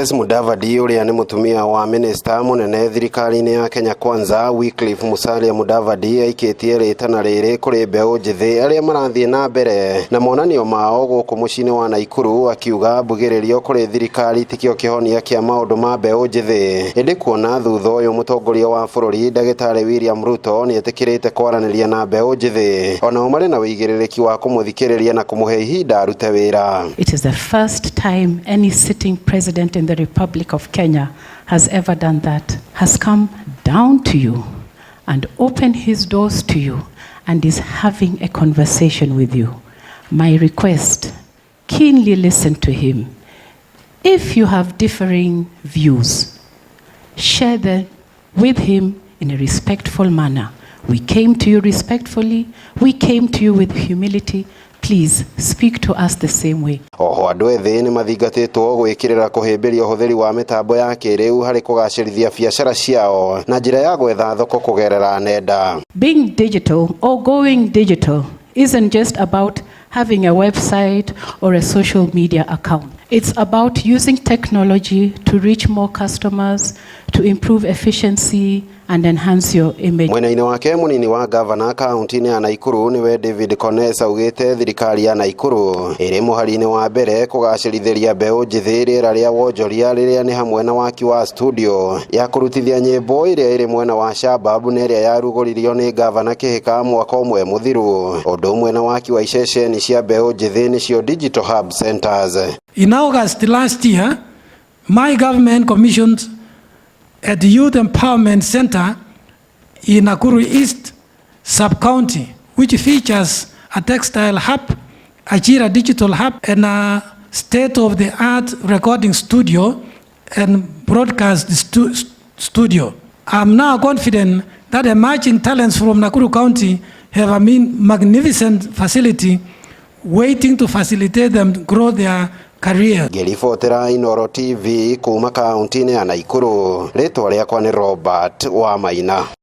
Moses Mudavadi uria ni mutumia wa minister munene thirikari-ini ya Kenya Kwanza Wycliffe Musalia Mudavadi aikitie ritana riri kuri mbeu njithi aria marathie na mbere na monanio mao guku mucini wa Naikuru, akiuga mbugiririo kuri thirikari tikio kihonia kia maundu ma mbeu njithi. Indi kuona thutha uyu mutongoria wa bururi Dagitari William Ruto ni etikirite kwaraniria na mbeu njithi ona umari na wigiririki wa kumuthikiriria na kumuhe ihinda arute wira. It is the first time any sitting president in the Republic of Kenya has ever done that, has come down to you and opened his doors to you and is having a conversation with you. My request, keenly listen to him. If you have differing views, share them with him in a respectful manner. We came to you respectfully, we came to you with humility. Please speak to us the same way. Oho andu ethi ni mathingatitwo gwikirira kuhimbiria uhuthiri wa mitambo ya kiriu hari kugacirithia biacara ciao na njira ya gwetha thoko kugerera nenda. Being digital or going digital isn't just about having a website or a social media account. It's about using technology to reach more customers, to improve efficiency and enhance your image. Mwena-ini wake munini wa governor kaunti-ini ya Naikuru niwe David Konesa ugite thirikari ya Naikuru iri muhari-ini wa mbere kugacirithiria mbeu njithi riera ria wonjoria riria ni hamwe na waki wa studio ya kurutithia nyimbo iria iri mwena wa Shababu na iria yarugoririo ni governor Kihika mwaka umwe muthiru. Undu umwe na waki wa iceceni cia mbeu njithi nicio digital hub centers. In August last year, my government commissioned at the Youth Empowerment Center in Nakuru East Sub-County, which features a textile hub, a Jira digital hub, and a state-of-the-art recording studio and broadcast studio. I'm now confident that emerging talents from Nakuru County have a magnificent facility waiting to facilitate them grow their career. Ngiribotera Inooro TV kuma kaunti-ini ya Naikuru. Ritwa riakwa ni Robert Wamaina.